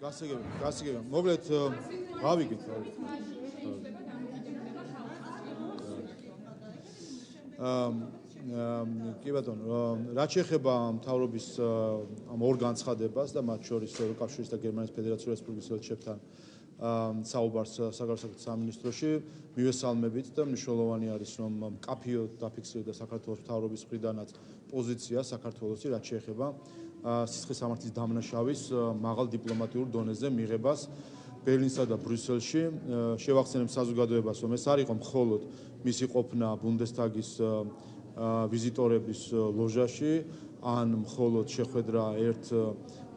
გასაგებია. მოგლეთ გავიგეთ. კი ბატონო, რაც შეეხება მთავრობის ამ ორ განცხადებას და მათ შორის ევროკავშირის და გერმანიის ფედერაციული რესპუბლიკის ელჩებთან საუბარს საგარეო საქმეთა სამინისტროში მივესალმებით და მნიშვნელოვანი არის რომ მკაფიოდ დაფიქსირდა საქართველოს მთავრობის მხრიდანაც პოზიცია საქართველოსი რაც შეეხება სისხლის სამართლის დამნაშავის მაღალ დიპლომატიურ დონეზე მიღებას ბერლინსა და ბრიუსელში შევახსენებ საზოგადოებას რომ ეს არ იყო მხოლოდ მისი ყოფნა ბუნდესტაგის ვიზიტორების ლოჟაში ან მხოლოდ შეხვედრა ერთ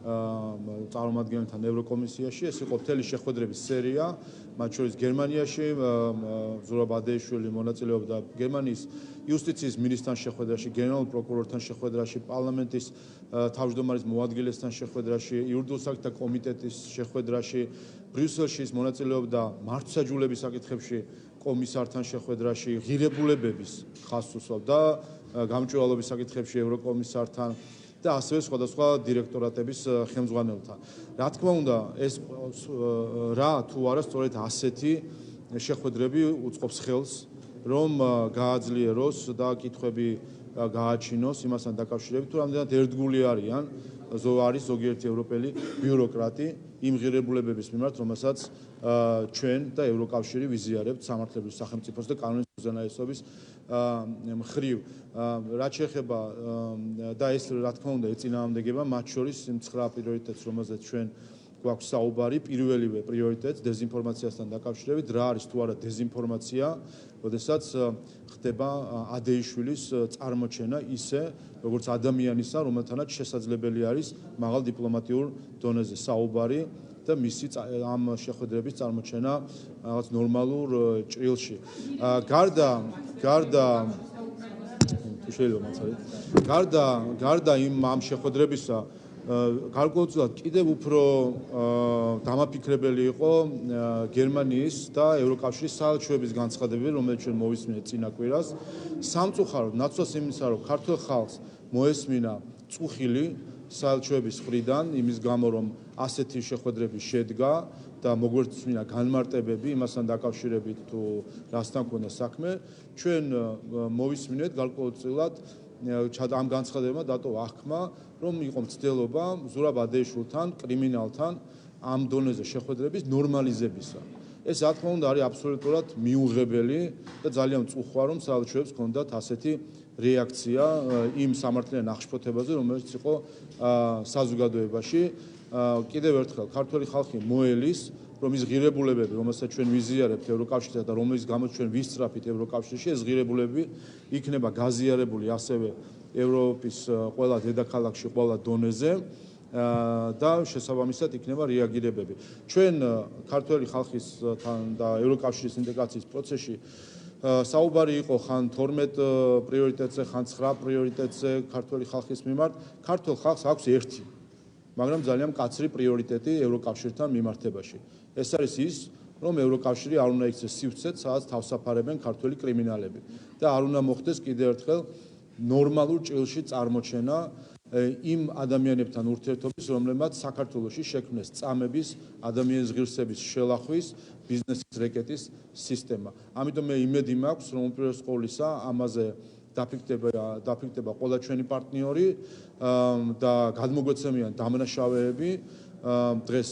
წარმომადგენელთან ევროკომისიაში ეს იყო მთელი შეხვედრების სერია მათ შორის გერმანიაში ზურაბ ადეიშვილი მონაწილეობდა გერმანიის იუსტიციის მინისტრთან შეხვედრაში გენერალურ პროკურორთან შეხვედრაში პარლამენტის თავმჯდომარის მოადგილესთან შეხვედრაში იურიდიულ საკითხთა კომიტეტის შეხვედრაში ბრიუსელში მონაწილეობდა მართლმსაჯულების საკითხებში კომისართან შეხვედრაში ღირებულებების ხაზს უსვამდა გამჭვირვალობის საკითხებში ევროკომისართან და ასევე სხვადასხვა დირექტორატების ხელმძღვანელთან. რა თქმა უნდა, ეს რა თუ არა სწორედ ასეთი შეხვედრები უწყობს ხელს, რომ გააძლიეროს და კითხვები გააჩინოს იმასთან დაკავშირებით, თუ რამდენად ერთგული არიან არის ზოგიერთი ევროპელი ბიუროკრატი იმ ღირებულებების მიმართ, რომელსაც ჩვენ და ევროკავშირი ვიზიარებთ სამართლებრივ სახელმწიფოს და კანონის უზენაესობის მხრივ. რაც შეეხება და ეს რა თქმა უნდა ეწინააღმდეგება მათ შორის იმ 9 პრიორიტეტს, რომელზეც ჩვენ გვაქვს საუბარი, პირველივე პრიორიტეტს დეზინფორმაციასთან დაკავშირებით, რა არის თუ არა დეზინფორმაცია, როდესაც ხდება ადეიშვილის წარმოჩენა ისე, როგორც ადამიანისა, რომელთანაც შესაძლებელი არის მაღალ დიპლომატიურ დონეზე საუბარი და მისი ამ შეხვედრების წარმოჩენა რაღაც ნორმალურ ჭრილში. გარდა იმ ამ შეხვედრებისა გარკვეულწილად კიდევ უფრო დამაფიქრებელი იყო გერმანიის და ევროკავშირის საელჩოების განცხადებები, რომელიც ჩვენ მოვისმინეთ წინა კვირას. სამწუხაროდ ნაცვლად იმისა, რომ ქართულ ხალხს მოესმინა წუხილი საელჩოების მხრიდან, იმის გამო, რომ ასეთი შეხვედრები შედგა და მოგვეცმინა განმარტებები იმასთან დაკავშირებით თუ რასთან ქონდა საქმე, ჩვენ მოვისმინეთ გარკვეულწილად ამ განცხადებებმა დატოვა აღქმა, რომ იყო მცდელობა ზურაბ ადეიშვილთან, კრიმინალთან ამ დონეზე შეხვედრების ნორმალიზებისა. ეს რა თქმა უნდა არის აბსოლუტურად მიუღებელი და ძალიან მწუხვა, რომ საელჩოებს ჰქონდათ ასეთი რეაქცია იმ სამართლიან აღშფოთებაზე, რომელიც იყო საზოგადოებაში. კიდევ ერთხელ ქართველი ხალხი მოელის, რომ ის ღირებულებები, რომელსაც ჩვენ ვიზიარებთ ევროკავშირსა და რომლის გამოც ჩვენ ვისწრაფით ევროკავშირში, ეს ღირებულებები იქნება გაზიარებული ასევე ევროპის ყველა დედაქალაქში, ყველა დონეზე და შესაბამისად იქნება რეაგირებები. ჩვენ ქართველი ხალხისთან და ევროკავშირის ინტეგრაციის პროცესში საუბარი იყო ხან 12 პრიორიტეტზე, ხან 9 პრიორიტეტზე ქართველი ხალხის მიმართ. ქართულ ხალხს აქვს ერთი, მაგრამ ძალიან მკაცრი პრიორიტეტი ევროკავშირთან მიმართებაში. ეს არის ის, რომ ევროკავშირი არ უნდა იქცეს სივრცეც, სადაც თავსაფარებენ ქართველი კრიმინალები და არ უნდა მოხდეს კიდევ ერთხელ ნორმალურ ჭრილში წარმოჩენა იმ ადამიანებთან ურთიერთობის, რომლებმაც საქართველოში შექმნეს წამების, ადამიანის ღირსების შელახვის, ბიზნესის რეკეტის სისტემა. ამიტომ მე იმედი მაქვს, რომ უპირველეს ყოვლისა ამაზე დაფიქრდება ყველა ჩვენი პარტნიორი და გადმოგვეცემიან დამნაშავეები. დღეს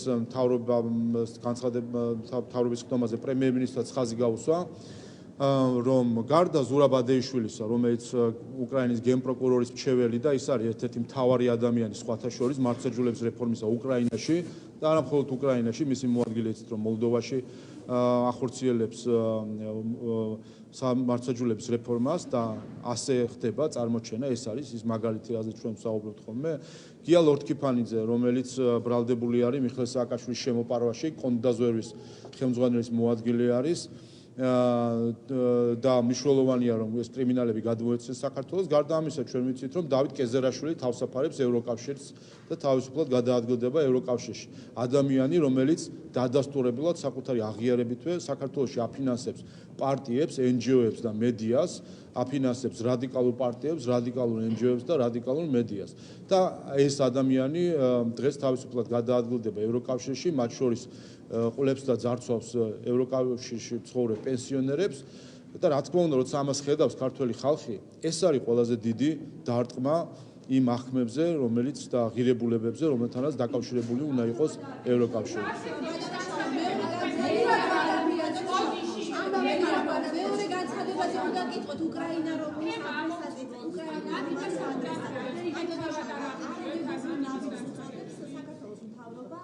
მთავრობის ხდომაზე პრემიერ-მინისტრად ხაზი გაუსვა, რომ გარდა ზურაბ ადეიშვილისა, რომელიც უკრაინის გენპროკურორის მრჩეველი და ის არის ერთ-ერთი მთავარი ადამიანი სხვათა შორის მართლმსაჯულების რეფორმისა უკრაინაში და არა მხოლოდ უკრაინაში, მისი მოადგილე იცით, რომ მოლდოვაში ახორციელებს მართლმსაჯულების რეფორმას და ასე ხდება წარმოჩენა, ეს არის ის მაგალითი, რაზეც ჩვენ ვსაუბრობთ ხოლმე. გია ლორთქიფანიძე, რომელიც ბრალდებული არის მიხეილ სააკაშვილის შემოპარვაში, კონდაზვერვის ხელმძღვანელის მოადგილე არის. და მნიშვნელოვანია რომ ეს კრიმინალები გადმოეცეს საქართველოს. გარდა ამისა ჩვენ ვიცით რომ დავით კეზერაშვილი თავსაფარებს ევროკავშირის და თავისუფლად გადაადგილდება ევროკავშირში. ადამიანი, რომელიც დადასტურებულად საკუთარი აღიარებითვე საქართველოში აფინანსებს პარტიებს, NGO-ებს და მედიას, აფინანსებს რადიკალურ პარტიებს, რადიკალურ NGO-ებს და რადიკალურ მედიას. და ეს ადამიანი დღეს თავისუფლად გადაადგილდება ევროკავშირში, მათ შორის ყოლებს და ძარცვავს ევროკავშირში მცხოვრებ პენსიონერებს და რა თქმა უნდა, როცა ამას ხედავს ქართველი ხალხი, ეს არის ყველაზე დიდი დარტყმა იმ ახმებზე, რომელიც და ღირებულებებზე, რომელთანაც დაკავშირებული უნდა იყოს ევროკავშირი. მეორე განცხადებაზე უნდა გიტყვით უკრაინა როგორ საქართველოს მთავრობა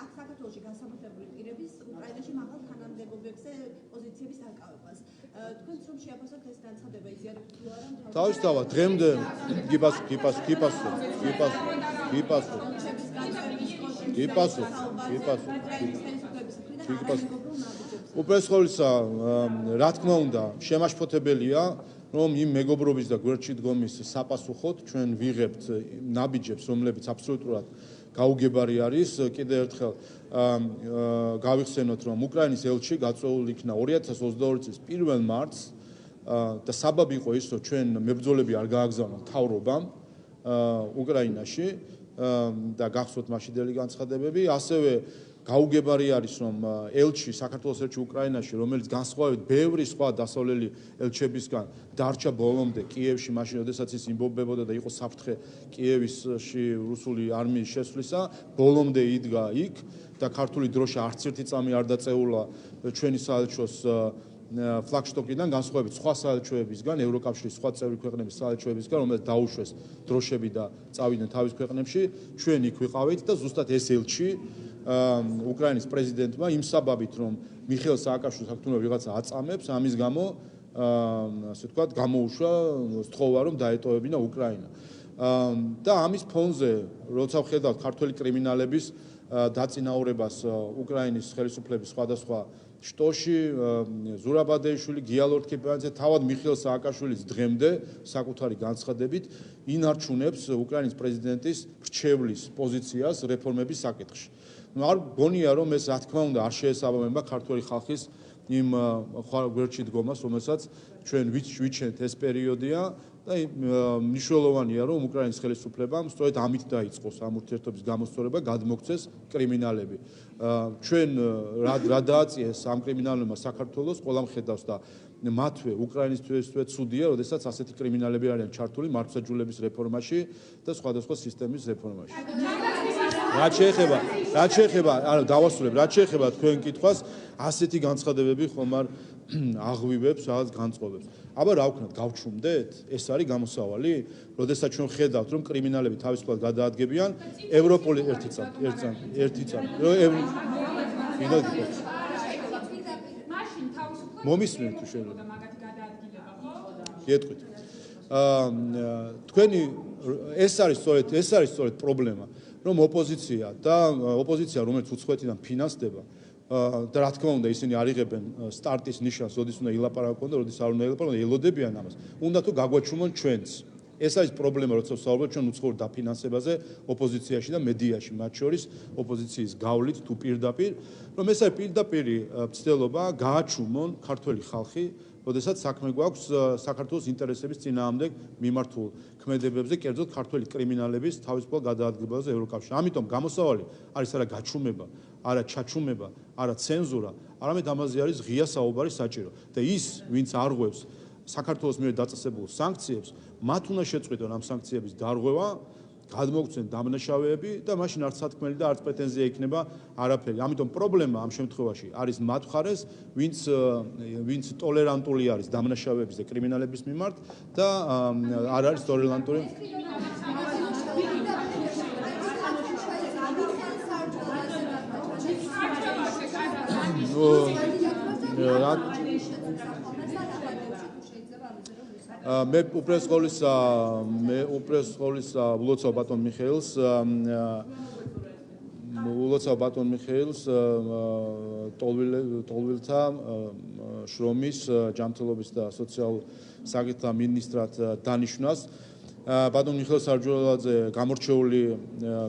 აქ საქართველოში გასამართლებული პირების უკრაინაში მაღალ თანამდებობებზე პოზიციების დაკავებას. თქვენც რომ შეაფასოთ ეს განცხადება იზიარებთ თუ არა? თავისთავად დღემდე უპირველეს ყოვლისა, რა თქმა უნდა, შემაშფოთებელია, რომ იმ მეგობრობის და გვერდში დგომის საპასუხოდ ჩვენ ვიღებთ ნაბიჯებს, რომლებიც აბსოლუტურად გაუგებარი არის. კიდევ ერთხელ გავიხსენოთ, რომ უკრაინის ელჩი გაწეული იქნა 2022 წლის 1 მარტს და საბაბი იყო ის, რომ ჩვენ მებრძოლები არ გააგზავნა მთავრობამ უკრაინაში და გახსოვთ მაშინდელი განცხადებები, ასევე გაუგებარი არის, რომ ელჩი, საქართველოს ელჩი უკრაინაში, რომელიც განსხვავებით ბევრი სხვა დასავლელი ელჩებისგან დარჩა ბოლომდე კიევში, მაშინ როდესაც ის იმბობებოდა და იყო საფრთხე კიევში რუსული არმიის შესვლისა, ბოლომდე იდგა იქ და ქართული დროშა არც ერთი წამი არ დაწეულა ჩვენი საელჩოს ფლაგშტოკიდან, განსხვავებით სხვა საელჩოებისგან, ევროკავშირის სხვა წევრი ქვეყნების საელჩოებისგან, რომელიც დაუშვეს დროშები და წავიდნენ თავის ქვეყნებში, ჩვენ იქ ვიყავით და ზუსტად ეს ელჩი უკრაინის პრეზიდენტმა იმ საბაბით, რომ მიხეილ სააკაშვილს აქ თუნდაც ვიღაცა აწამებს, ამის გამო ასე ვთქვათ, გამოუშვა სთხოვა, რომ დაეტოვებინა უკრაინა. და ამის ფონზე, როცა ვხედავთ ქართველი კრიმინალების დაწინაურებას უკრაინის ხელისუფლების სხვადასხვა შტოში, ზურაბადეიშვილი, გია ლორთქიფანიძე, თავად მიხეილ სააკაშვილის დღემდე საკუთარი განცხადებით ინარჩუნებს უკრაინის პრეზიდენტის რჩევლის პოზიციას რეფორმების საკითხში. არ გონია, რომ ეს რა თქმა უნდა არ შეესაბამება ქართველი ხალხის იმ გვერდში დგომას, რომელსაც ჩვენ ვიჩენთ ეს პერიოდია და მნიშვნელოვანია, რომ უკრაინის ხელისუფლებამ სწორედ ამით დაიწყოს ამ ურთიერთობის გამოსწორება, გადმოქცეს კრიმინალები. ჩვენ რა დააწიეს ამ კრიმინალებმა საქართველოს, ყველამ ხედავს და მათვე უკრაინისთვისვე ცუდია, როდესაც ასეთი კრიმინალები არიან ჩართული მართლმსაჯულების რეფორმაში და სხვადასხვა სისტემის რეფორმაში. რაც შეეხება, დავასრულებ, რაც შეეხება თქვენ კითხვას, ასეთი განცხადებები ხომ არ აღვივებს რაღაც განწყობებს. აბა რა ვქნათ, გავჩუმდეთ? ეს არის გამოსავალი? როდესაც ჩვენ ხედავთ, რომ კრიმინალები თავისუფლად გადაადგებიან, ევროპული ერთი წამი. მომისმენთ თუ შეიძლება. გეტყვით. თქვენი ეს არის სწორედ პრობლემა, რომ ოპოზიცია, რომელიც უცხოეთიდან ფინანსდება და რა თქმა უნდა ისინი არ იღებენ სტარტის ნიშანს, როდის უნდა ილაპარაკონ და როდის არ უნდა ილაპარაკონ, ელოდებიან ამას. უნდა თუ გაგვაჩუმონ ჩვენც. ეს არის პრობლემა, როცა ვსაუბრობთ ჩვენ უცხოურ დაფინანსებაზე ოპოზიციაში და მედიაში, მათ შორის ოპოზიციის გავლით თუ პირდაპირ, რომ ეს არის პირდაპირი ცდილობა გააჩუმონ ქართველი ხალხი, როდესაც საქმე გვაქვს საქართველოს ინტერესების წინააღმდეგ მიმართულ ქმედებებზე, კერძოდ ქართველი კრიმინალების თავისუფალ გადაადგილებას ევროკავშირში. ამიტომ გამოსავალი არის არა გაჩუმება, არა ჩაჩუმება, არა ცენზურა, არამედ ამაზე არის ღია საუბარი საჭირო. და ის, ვინც არღვევს საქართველოს მიერ დაწესებულ სანქციებს, მათ უნდა შეწყვიტონ ამ სანქციების დარღვევა, გადმოგცენ დამნაშავეები და მაშინ არც სათქმელი და არც პრეტენზია იქნება არაფერი. ამიტომ პრობლემა ამ შემთხვევაში არის მათ მხარეს, ვინც ტოლერანტული არის დამნაშავეების და კრიმინალების მიმართ და არ არის ტოლერანტული მე უპირველეს ყოვლისა ვლოცავ ბატონ მიხეილს ტოლვილთა შრომის ჯანმრთელობის და სოციალურ საკითხთა მინისტრად დანიშვნას. ბატონ მიხეილ სარჯველაძე გამორჩეული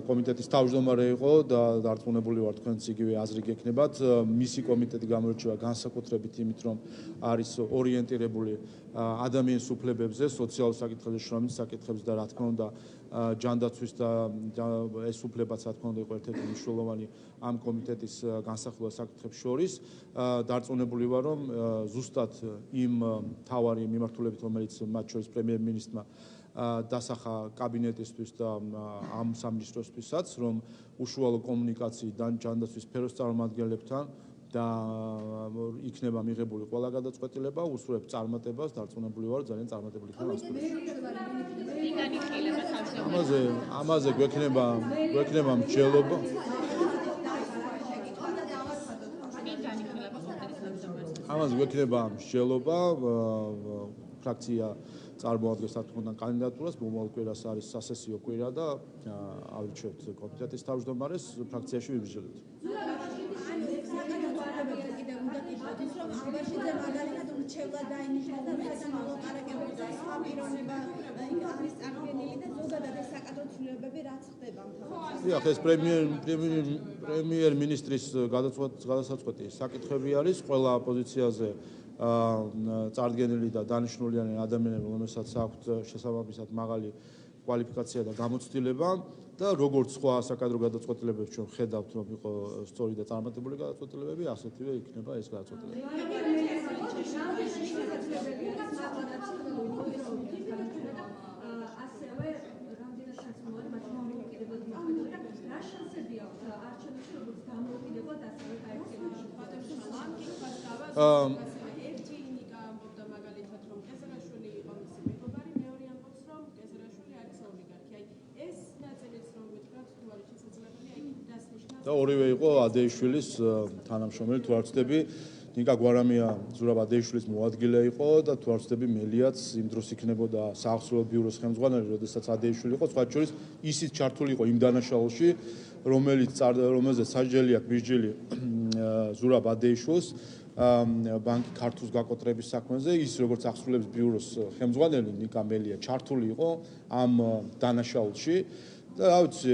კომიტეტის თავმჯდომარე იყო და დარწმუნებული ვარ თქვენც იგივე აზრი გექნებათ. მისი კომიტეტი გამოირჩევა განსაკუთრებით იმით, რომ არის ორიენტირებული ადამიანის უფლებებზე, სოციალურ საკითხებზე, შრომის საკითხებზე და რა თქმა უნდა ჯანდაცვის და ეს უფლებაც რა თქმა უნდა იყო ერთ-ერთი მნიშვნელოვანი ამ კომიტეტის განსახილველ საკითხებს შორის. დარწმუნებული ვარ, რომ ზუსტად იმ მთავარი მიმართულებით, რომელიც მათ შორის პრემიერ-მინისტრმა დასახა კაბინეტისთვის და ამ სამინისტროსთვისაც, რომ უშუალო კომუნიკაციიდან ჯანდაცვის სფეროს წარმომადგენლებთან და იქნება მიღებული ყველა გადაწყვეტილება, უსურვებს წარმატებას, დარწმუნებული ვარ, ძალიან წარმატებული იქნება ამ სფეროში. ამაზე გვექნება მსჯელობა. ამაზე გვექნება მსჯელობა, ფრაქცია წარმოადგენს საკუთარ კანდიდატურას, მომავალ კვირას არის სასესიო კვირა და ავირჩევთ კომიტეტის თავმჯდომარეს, ფრაქციაში ვიბრძოლებთ. ეს პრემიერ-მინისტრის გადასაწყვეტი საკითხები არის ყველა პოზიციაზე წარდგენილი და დანიშნულიანი ადამიანები, რომელსაც აქვთ შესაბამისად მაღალი კვალიფიკაცია და გამოცდილება და როგორც სხვა საკადრო გადაწყვეტილებებს ჩვენ ხედავთ, რომ იყო სწორი და წარმატებული გადაწყვეტილებები, ასეთივე იქნება ეს გადაწყვეტილებები. და ორივე იყო ადეიშვილის თანამშრომელი, თუ არ ვცდები, ნიკა გვარამია ზურაბ ადეიშვილის მოადგილე იყო და თუ არ ვცდები, მელიაც იმ დროს იქნებოდა საახსრუო ბიუროს ხელმძღვანელი, როდესაც ადეიშვილი იყო, სხვა შორის ისიც ჩართული იყო იმ დანაშაულში, რომელზეც სასჯელი აქვს მისჯილი ზურაბ ადეიშვილს ბანკი ქართულს გაკოტრების საქმეზე, ის როგორც ახსრულებს ბიუროს ხელმძღვანელი ნიკა მელია ჩართული იყო ამ დანაშაულში. და რა ვიცი,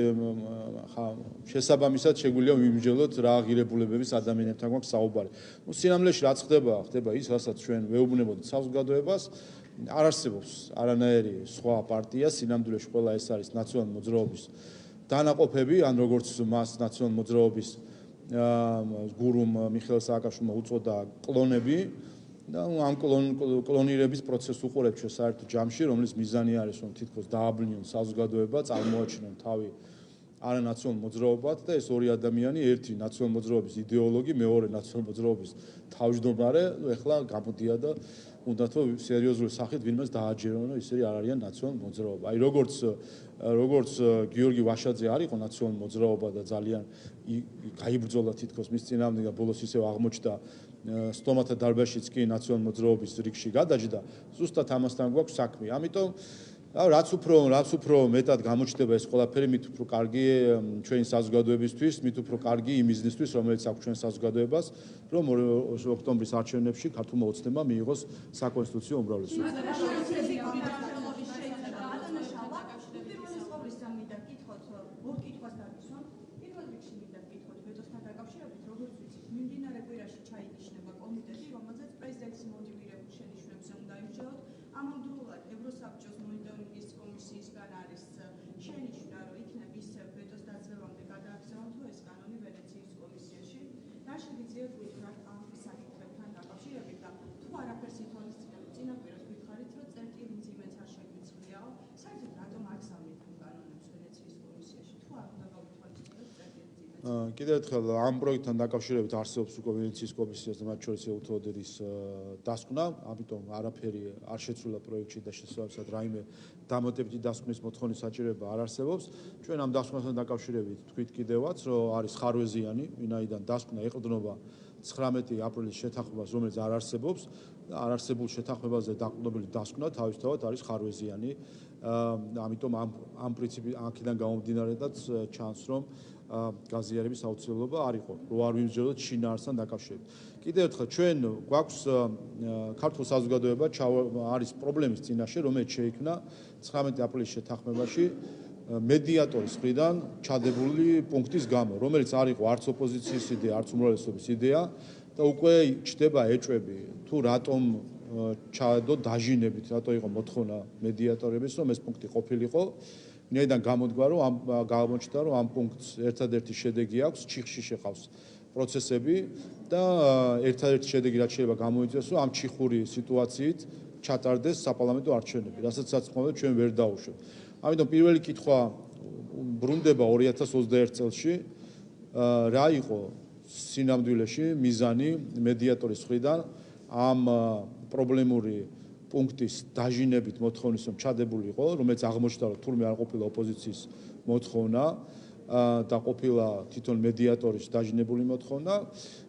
შესაბამისად შეგვიძლია ვიმსჯელოთ რა ღირებულებების ადამიანებთან გვაქვს საუბარი. სინამდვილეში რაც ხდება ის, რასაც ჩვენ ვეუბნებოდით საზოგადოებას, არ არსებობს არანაირი სხვა პარტია, სინამდვილეში ყველა ეს არის ნაციონალური მოძრაობის დანაყოფები, ან როგორც მას ნაციონალური მოძრაობის გურუმ მიხეილ სააკაშვილმა უწოდა კლონები და ამ კლონირების პროცესს უყურებს საერთო ჯამში, რომლის მიზანი არის, რომ თითქოს დააბნიონ საზოგადოება, წარმოაჩინონ თავი არანაციონალურ მოძრაობად და ეს ორი ადამიანი, ერთი ნაციონალური მოძრაობის იდეოლოგი, მეორე ნაციონალური მოძრაობის თავმჯდომარე, ეხლა გამოდია და უნდათ რომ სერიოზული სახით ვინმეს დააჯერონ, რომ ისინი არ არიან ნაციონალური მოძრაობა. აი როგორც გიორგი ვაშაძე არ იყო ნაციონალური მოძრაობა და ძალიან გაიბრძოლა თითქოს მის წინააღმდეგ და ბოლოს ისევ აღმოჩნდა სტომათა დარბაზშიც კი ნაციონალური მოძრაობის რიგში გადაჯდა, ზუსტად ამასთან გვაქვს საქმე. ამიტომ რაც უფრო მეტად გამოჩნდება ეს ყველაფერი, მით უფრო კარგი ჩვენი საზოგადოებისთვის, მით უფრო კარგი იმ მიზნისთვის, რომელიც აქვს ჩვენ საზოგადოებას, რომ ოქტომბრის არჩევნებში ქართულმა ოცნებმა მიიღოს საკონსტიტუციო უმრავლესობა. ევროსაბჭოს მონიტორინგის კომისიისგან არის შენიშვნა, რომ იქნება ისევ ვეტოს დაძლევამდე გადააქცევან თუ ეს კანონი ვენეციის კომისიაში. რა შეგიძლიათ გითხრათ ამ საკითხებთან დაკავშირებით და თუ არაფერს ითვალისწინებთ, წინაპირას გითხარით, რომ წერტილი მძიმეც არ შეგვიძლიაო, საერთოდ რატომ არ გზავნით ამ კანონებს ვენეციის კომისიაში, თუ არ უნდა გავითვალისწინებთ წერტილი მძიმეც? კიდევ ერთხელ ამ პროექტთან დაკავშირებით არსებობს უკვე ვენეციის კომისიას და მათ შორის ელთოდერის დასკვნა, ამიტომ არაფერი არ შეცვლილა პროექტში და შესაბამისად რაიმე დამატებითი დასკვნის მოთხოვნის საჭიროება არ არსებობს. ჩვენ ამ დასკვნასთან დაკავშირებით თქვით კიდევაც, რომ არის ხარვეზიანი, ვინაიდან დასკვნა ეყრდნობა 19 აპრილის შეთანხმებას, რომელიც არ არსებობს. არ არსებულ შეთანხმებაზე დაყრდნობილი დასკვნა თავისთავად არის ხარვეზიანი. ამიტომ ამ პრინციპი აქედან გამომდინარეაც ჩანს, რომ გაზიარების აუცილებლობა არ იყო, რომ არ ვიმსჯელოთ შინაარსთან დაკავშირებით. კიდევ ერთხელ ჩვენ გვაქვს ქართულ საზოგადოება არის პრობლემის წინაშე, რომელიც შეიქმნა 19 აპრილის შეთანხმებაში მედიატორის მხრიდან ჩადებული პუნქტის გამო, რომელიც არ იყო არც ოპოზიციის იდეა, არც უმრავლესობის იდეა და უკვე ჩდება ეჭვები თუ რატომ ჩადო დაჟინებით, რატო იყო მოთხოვნა მედიატორების, რომ ეს პუნქტი ყოფილიყო. ვინაიდან გამოდგა, რომ გამოჩნდა, რომ ამ პუნქტს ერთადერთი შედეგი აქვს, ჩიხში შეყავს პროცესები და ერთადერთი შედეგი რაც შეიძლება გამოიწვიოს, რომ ამ ჩიხური სიტუაციით ჩატარდეს საპარლამენტო არჩევნები, რასაც საწმოვდით ჩვენ ვერ დაუშვებთ. ამიტომ პირველი კითხვა ბრუნდება 2021 წელს რა იყო სინამდვილეში მიზანი მედიატორის მხრიდან ამ პრობლემური პუნქტის დაჟინებით მოთხოვნის რომ ჩადებულიყო, რომელიც აღმოჩნდა, რომ თურმე არ ყოფილა ოპოზიციის მოთხოვნა და ყოფილა თვითონ მედიატორის დაჟინებული მოთხოვნა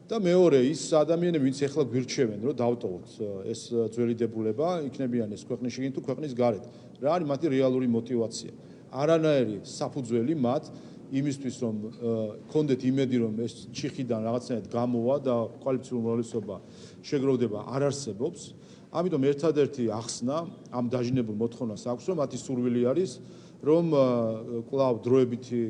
და მეორე ის ადამიანები, ვინც ეხლა გვირჩევენ, რომ დავტოვოთ ეს ძველი დებულება, იქნებიან ეს ქვეყნის შიგნით თუ ქვეყნის გარეთ. რა არის მათი რეალური мотиваცია? არანაირი საფუძველი მათ იმისთვის, რომ კონდეთ იმედი, რომ ეს ჩიხიდან რაღაცნაირად გამოვა და კოალიციური უმრავლესობა შეგროვდება, არ არსებობს. ამიტომ ერთადერთი ახსნა ამ დაჟინებულ მოთხოვნას აქვს, რომ მათი სურვილი არის, რომ კვლავ დროებითი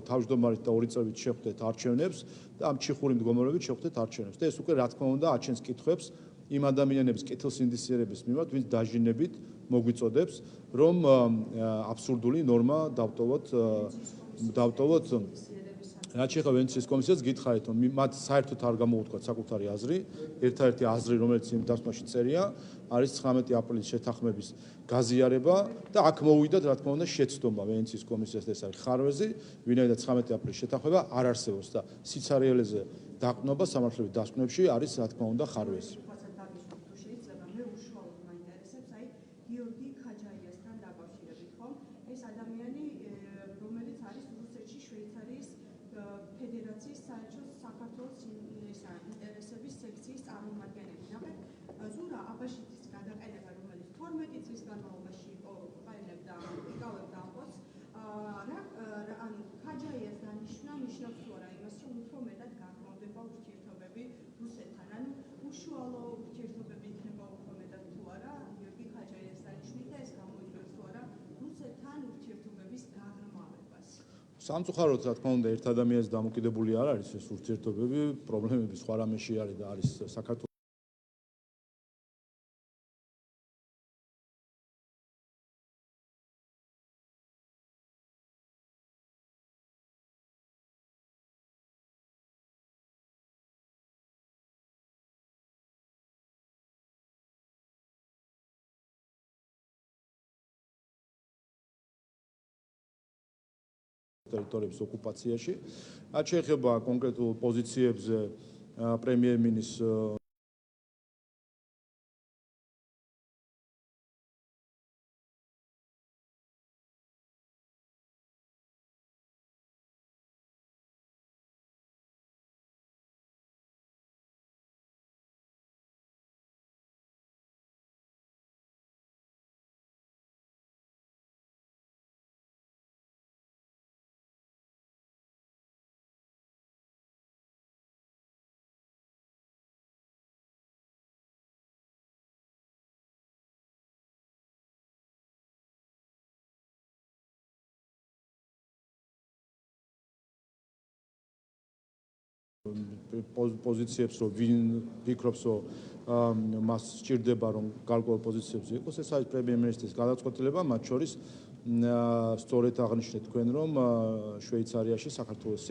თავმჯდომარით და 2 წლით შეხვდეთ არჩევნებს და ამ ჩიხური მდგომარეობით შეხვდეთ არჩევნებს. და ეს უკვე რა თქმა უნდა აჩენს კითხვებს იმ ადამიანების კეთილსინდისიერების მიმართ, ვინც დაჟინებით მოგვიწოდებს, რომ აბსურდული ნორმა დავტოვოთ რაც შეეხება ვენეციის კომისიას გითხარით, რომ მათ საერთოდ არ გამოუთქვათ საკუთარი აზრი, ერთადერთი აზრი, რომელიც იმ დასკვნაში წერია, არის 19 აპრილის შეთანხმების გაზიარება და აქ მოვიდათ, რა თქმა უნდა, შეცდომა ვენეციის კომისიას და ეს არის ხარვეზი, ვინაიდან 19 აპრილის შეთანხმება არ არსებობს და სიცარიელეზე დაყრდნობა სამართლებრივ დასკვნებში არის, რა თქმა უნდა, ხარვეზი. გიორგი ქაჯაიასთან დაკავშირებით, ხომ? ეს ადამიანი, რომელიც არის რუსეთში შვეიცარიის ფედერაციის საერთო საქართველოს ინტერესების სექციის წარმომადგენელი. ნახეთ, ზურა აბაშიძის გადაყენება, რომელიც 12 წლის განმავლობაში იყენებდა ამ პოსტს, ანუ ქაჯაიას დანიშვნა ნიშნავს თუ არა იმას, რომ უფრო მეტად გაგრძელდება ურთიერთობები რუსეთთან, ანუ უშუალო ურთიერთობები იქნება უფრო მეტად თუ არა გიორგი ქაჯაიას დანიშვნით და ეს გამოიწვევს თუ არა რუსეთთან ურთიერთობების გაღრმავებას. სამწუხაროდ, რა თქმა უნდა, ერთ ადამიანს დამოკიდებული არ არის ეს ურთიერთობები, პრობლემები სხვა რამეში არის და არის საქართველოს ტერიტორიების ოკუპაციაში. რაც შეეხება კონკრეტულ პოზიციებზე პრემიერ-მინისტრის პოზიციებს, რომ ვინ ფიქრობს, რომ მას სჭირდება, რომ გარკვეულ პოზიციებზე იყოს, ეს არის პრემიერ-მინისტრის გადაწყვეტილება, მათ შორის სწორედ აღნიშნეთ თქვენ, რომ შვეიცარიაში საქართველოს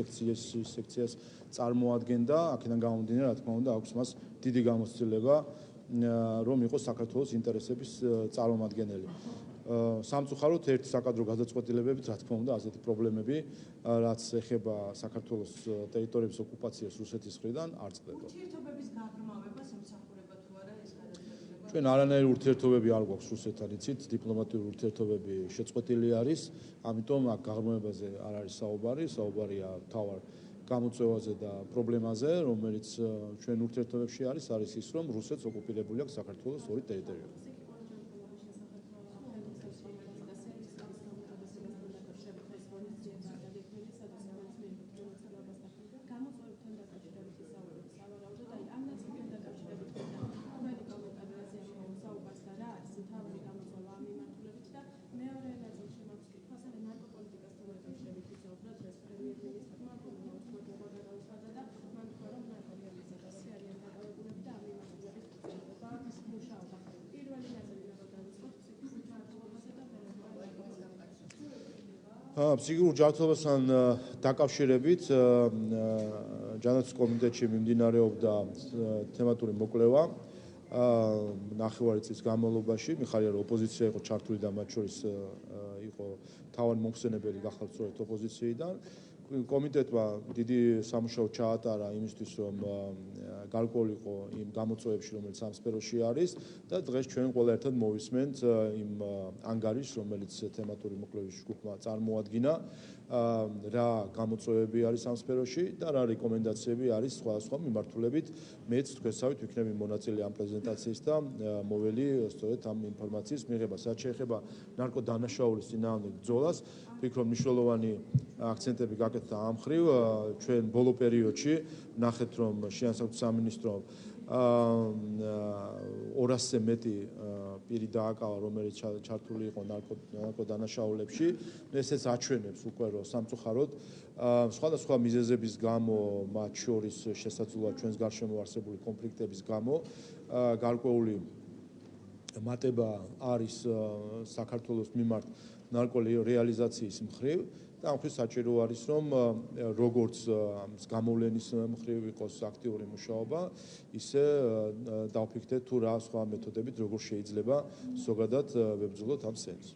სექციას წარმოადგენდა, აქედან გამომდინარე, რა თქმა უნდა, აქვს მას დიდი გამოცდილება, რომ იყოს საქართველოს ინტერესების წარმომადგენელი. სამწუხაროდ ერთი საკადრო გადაწყვეტილებებით, რა თქმა უნდა, ასეთი პრობლემები, რაც ეხება საქართველოს ტერიტორიების ოკუპაციას რუსეთის მხრიდან, არ წყდება. ურთიერთობების გაღრმავებას ემსახურება თუ არა ეს გადაწყვეტილება? ჩვენ არანაირი ურთიერთობები არ გვაქვს რუსეთთან, იცით, დიპლომატიური ურთიერთობები შეწყვეტილი არის, ამიტომ აქ გაღრმავებაზე არ არის საუბარია მთავარ გამოწვევაზე და პრობლემაზე, რომელიც ჩვენ ურთიერთობებში არის ის, რომ რუსეთს ოკუპირებული აქვს საქართველოს ორი ტერიტორია. ფსიქიკურ ჯანმრთელობასთან დაკავშირებით ჯანათვის კომიტეტში მიმდინარეობდა თემატური მოკვლევა ნახევარი წლის განმავლობაში. მიხარია რომ ოპოზიცია იყო ჩართული და მათ შორის იყო თავარი მომხსენებელი გახლავთ სწორედ ოპოზიციიდან. კომიტეტმა დიდი სამუშაო ჩაატარა იმისთვის რომ გარკვეულიყო იმ გამოწვევებში რომელიც ამ სფეროში არის და დღეს ჩვენ ყველა ერთად მოვისმენთ იმ ანგარიშს რომელიც თემატური მოკვლევის ჯგუფმა წარმოადგინა რა გამოწვევები არის ამ სფეროში და რა რეკომენდაციები არის სხვადასხვა მიმართულებით მეც თქვენსავით ვიქნები მონაწილე ამ პრეზენტაციის და მოველი სწორედ ამ ინფორმაციის მიღებას. რაც შეეხება ნარკოდანაშაულის წინააღმდეგ ბრძოლას ვფიქრობ მნიშვნელოვანი აქცენტები გაკეთდა ამ მხრივ ჩვენ ბოლო პერიოდში ნახეთ რომ შეანსაკუთრებით სამინისტრომ 200-ზე მეტი პირი დააკავა რომელიც ჩართული იყო ნარკოდანაშაულებში. ესეც აჩვენებს უკვე რომ სამწუხაროდ სხვადასხვა მიზეზების გამო მათ შორის შესაძლოა ჩვენს გარშემო არსებული კონფლიქტების გამო გარკვეული მატება არის საქართველოს მიმართ ნარკოლის რეალიზაციის მხრივ და ამ ხრივ საჭირო არის რომ როგორც გამოვლენის მხრივ იყოს აქტიური მუშაობა ისე დავფიქრდეთ თუ რა სხვა მეთოდებით როგორ შეიძლება ზოგადად ვებრძოლოთ ამ სენს.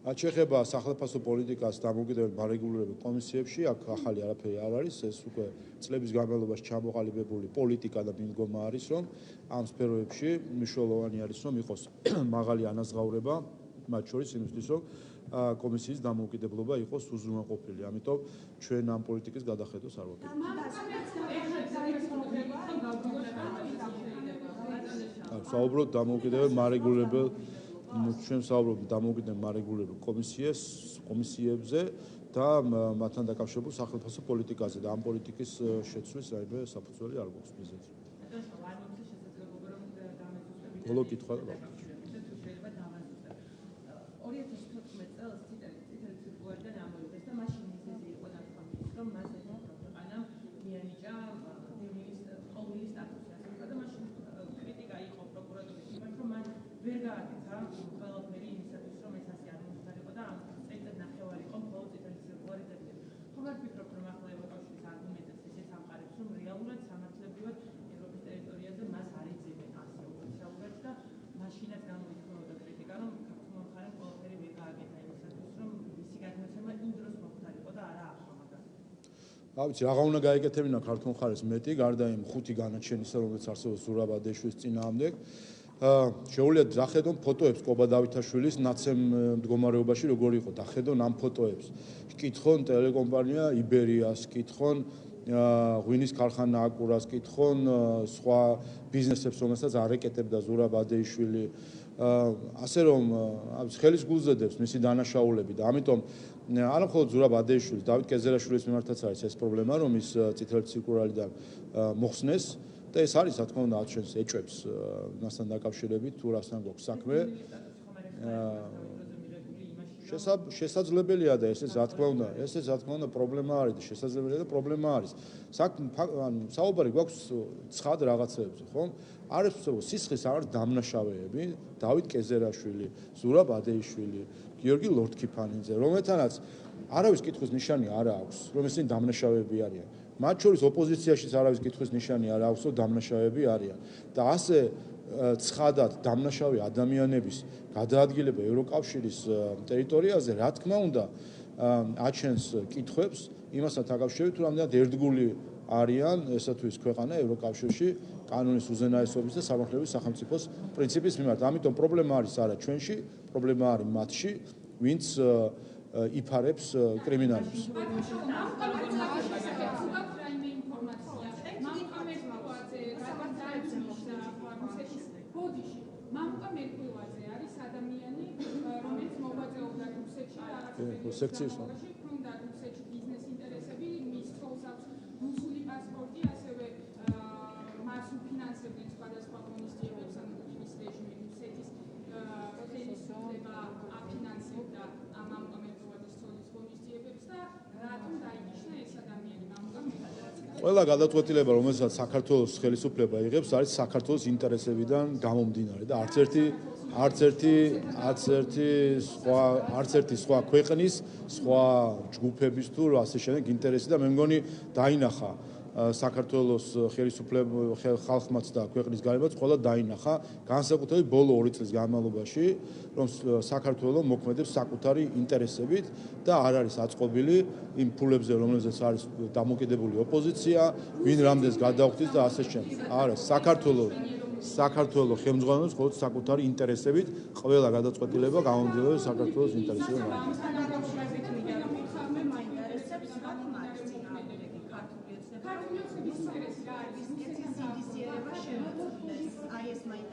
რაც შეეხება სახელმწიფო პოლიტიკას დამოუკიდებელ მარეგულირებულ კომისიებში, აქ ახალი არაფერი არ არის, ეს უკვე წლების განმავლობაში ჩამოყალიბებული პოლიტიკა და მიდგომა არის, რომ ამ სფეროებში მნიშვნელოვანი არის, რომ იყოს მაღალი ანაზღაურება, მათ შორის იმისთვის, რომ კომისიის დამოუკიდებლობა იყოს უზრუნველყოფილი. ამიტომ ჩვენ ამ პოლიტიკის გადახედვას არ ვაკეთებთ. საუბრობთ დამოუკიდებელ მარეგულირებელ ჩვენ საუბრობთ დამოუკიდებელ მარეგულირებელ კომისიებზე და მათთან დაკავშირებულ სახელმწიფო პოლიტიკაზე და ამ პოლიტიკის შეცვლის რაიმე საფუძველი არ გვაქვს მიზეზი. ბოლო კითხვა და 2014 წელს წითელი ცირკულარიდან ამოვიდეს და მაშინ მიზეზი იყო ნათქვამის რომ მას ქვეყანამ მიანიჭა ყოველი სტატუსი ასე და მაშინ კრიტიკა იყო პროკურატურის მიმართ რომ მან ვერ გააკეთა ყველაფერი იმისათვის რომ ეს ასე არ მომხდარიყო და ამ წელიწად ნახევარი იყო მხოლოდ წითელი ცირკულარის დადება. ხო არ ვფიქრობ რომ ახლა ევროკავშირის არგუმენტებს ესეც ამყარებს რომ რეალურად სამართლებრივად ევროპის ტერიტორიაზე მას არ იძლევენ ასე ოფიციალურად და მაშინაც გამოიწვევდა კრიტიკა რომ ქართულმა მხარემ ყველაფერი ვერ გააკეთა იმისათვის რომ მისი გადმოცემა იმ დროს მომხდარიყო და არა ახლა მაგას. ავიცი რაღა უნდა გაეკეთებინა ქართულ მხარეს მეტი გარდა იმ 5 განაჩენისა რომელიც არსებობს ზურაბ ადეშვილის წინააღმდეგ. შეუძლია დახედონ ფოტოებს კობა დავითაშვილის ნაცემ მდგომარეობაში როგორ იყო დახედონ ამ ფოტოებს. კითხონ ტელეკომპანია იბერიას, კითხონ ღვინის ქარხანა აკურას, კითხონ სხვა ბიზნესებს რომელსაც არ ეკეთებდა ზურაბ ადეიშვილი. ასე რომ ხელის გულზედებს მისი დანაშაულები და ამიტომ არა მხოლოდ ზურაბ ადეიშვილის, დავით კეზერაშვილის მიმართაც არის ეს პრობლემა რომ ის წითელი ცირკულარიდან მოხსნეს და ეს არის რა თქმა უნდა ჩვენს ეჭვებს მასთან დაკავშირებით თუ რასთან გვაქვს საქმე. შესაძლებელია და ესეც რა თქმა უნდა პრობლემა არის და შესაძლებელია და პრობლემა არის. საუბარი გვაქვს ცხად რაღაცეებზე, ხომ? არის სისხლის არის დამნაშავეები, დავით კეზერაშვილი, ზურაბ ადეიშვილი, გიორგი ლორთქიფანიძე, რომელთანაც არავის კითხვის ნიშანი არ აქვს, რომ ისინი დამნაშავეები არიან. მათ შორის ოპოზიციაშიც არავის კითხვის ნიშანი არ აქვს, რომ დამნაშავეები არიან. და ასე ცხადად დამნაშავე ადამიანების გადაადგილება ევროკავშირის ტერიტორიაზე, რა თქმა უნდა, აჩენს კითხვებს იმასთან დაკავშირებით, თუ რამდენად ერთგული არიან ესა თუ ის ქვეყანა ევროკავშირში კანონის უზენაესობის და სამართლებრივი სახელმწიფოს პრინციპის მიმართ. ამიტომ პრობლემა არის არა ჩვენში, პრობლემა არის მათში, ვინც იფარებს კრიმინალებს. მამუკა მერკულაძე არის ადამიანი, რომელიც მოღვაწეობდა რუსეთში სექციის ჰქონდა რუსეთში ბიზნეს ინტერესები, მის ცოლს აქვს რუსული პასპორტი, ასევე მას უფინანსებდნენ სხვადასხვა ღონისძიებებს, ანუ პუტინის რეჟიმი რუსეთის ხელისუფლება აფინანსებდა ამ მამუკა მერკულაძის ცოლის ღონისძიებებს და რატომ დაინიშნა ეს ადამიანი მამუკა მერკულაძე? ყველა გადაწყვეტილება, რომელსაც საქართველოს ხელისუფლება იღებს, არის საქართველოს ინტერესებიდან გამომდინარე და არც ერთი სხვა ქვეყნის, სხვა ჯგუფების თუ ასე შემდეგ ინტერესი და მე მგონი დაინახა საქართველოს ხალხმაც და ქვეყნის გარემოც ყველა დაინახა განსაკუთრებით ბოლო 2 წლის განმავლობაში, რომ საქართველოს მოქმედებს საკუთარი ინტერესებით და არ არის აწყობილი იმ ფულებზე, რომელზეც არის დამოკიდებული ოპოზიცია, ვინ რამდენს გადაუხდის და ასე შემდეგ. არა, საქართველოს ხელმძღვანელობს მხოლოდ საკუთარი ინტერესებით, ყველა გადაწყვეტილება გამომდინარეობს საქართველოს ინტერესებიდან.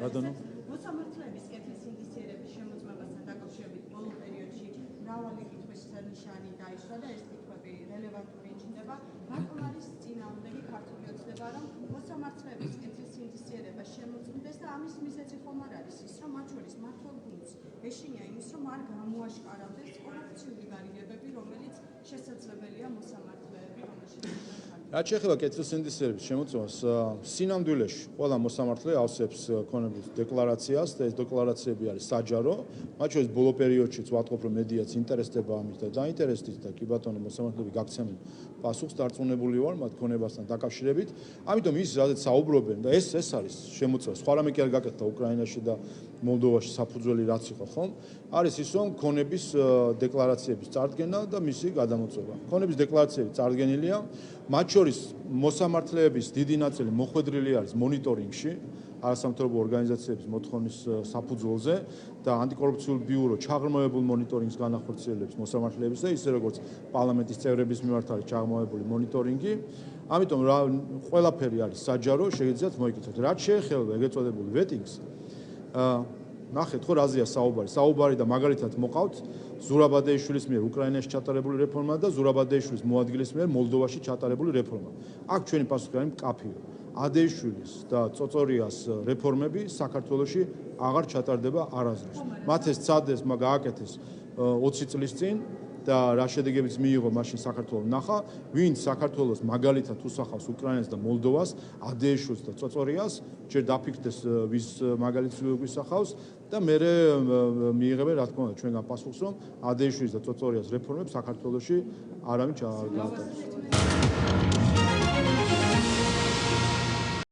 მოსამართლეების კეთილ სინდისიერების შემოწმებასთან დაკავშირებით ბოლო პერიოდში მრავალი კითხვის ნიშანი დაისვა და ეს კითხვები რელევანტური იჩნდება. რატომ არის წინააღმდეგი ქართული ოცნება, რომ მოსამართლეების კეთილ სინდისიერებას შემოწმდეს და ამის მიზეზი ხომ არ არის ის, რომ მათ შორის მართლ გუნდს ეშინია იმის, რომ არ გამოაშკარავდეს კორუფციული გარიგებები, რომელიც შესაძლებელია მოსამართლეები, რომელშიც რაც შეეხება კეთილსინდისიერების შემოწმებას, სინამდვილეში ყველა მოსამართლე ავსებს ქონების დეკლარაციას და ეს დეკლარაციები არის საჯარო, მათ შორის ბოლო პერიოდშიც ვატყობ, რომ მედიაც ინტერესდება ამით და დაინტერესდით და კი ბატონო მოსამართლეები გაგცემენ პასუხს, დარწმუნებული ვარ მათ ქონებასთან დაკავშირებით. ამიტომ ის რადგან საუბრობენ და ეს არის შემოწმება. სხვა რამე კი არ გაკეთდა უკრაინაში და მოლდოვაში საფუძველი რაც იყო ხომ? არის ის, რომ ქონების დეკლარაციების წარდგენა და მისი გადამოწმება. ქონების დეკლარაციები წარდგენილია, მათ შორის მოსამართლეების დიდი ნაწილი მოხვედრილი არის მონიტორინგში, არასამთავრობო ორგანიზაციების მოთხოვნის საფუძველზე და ანტიკორუფციული ბიურო ჩაღრმავებულ მონიტორინგს განახორციელებს მოსამართლეების და ისე როგორც პარლამენტის წევრების მიმართ არის ჩაღრმავებული მონიტორინგი. ამიტომ ყველაფერი არის საჯარო, შეგიძლიათ მოიკითხოთ. რაც შეეხება ეგრეთ წოდებული ვეტინგს, ნახეთ ხო რაზეა საუბარი. საუბარი და მაგალითად მოყავთ ზურაბადეიშვილის მიერ უკრაინაში ჩატარებული რეფორმა და ზურაბადეიშვილის მოადგილის მიერ მოლდოვაში ჩატარებული რეფორმა. აქ ჩვენი პასუხი არის მკაფიო. ადეიშვილის და წოწორიას რეფორმები საქართველოში აღარ ჩატარდება არასდროს. მათ ეს ცადეს, გააკეთეს 20 წლის წინ და რა შედეგებიც მიიღო მაშინ საქართველოს ნახა, ვინ საქართველოს მაგალითად უსახავს უკრაინას და მოლდოვას, ადეიშვილს და წოწორიას, ჯერ დაფიქრდეს ვის მაგალითს ვისახავს და მე მიიღებენ რა თქმა უნდა ჩვენგან პასუხს, რომ ადეიშვილის და წოწორიას რეფორმებს საქართველოში არავინ არ გაატარებს.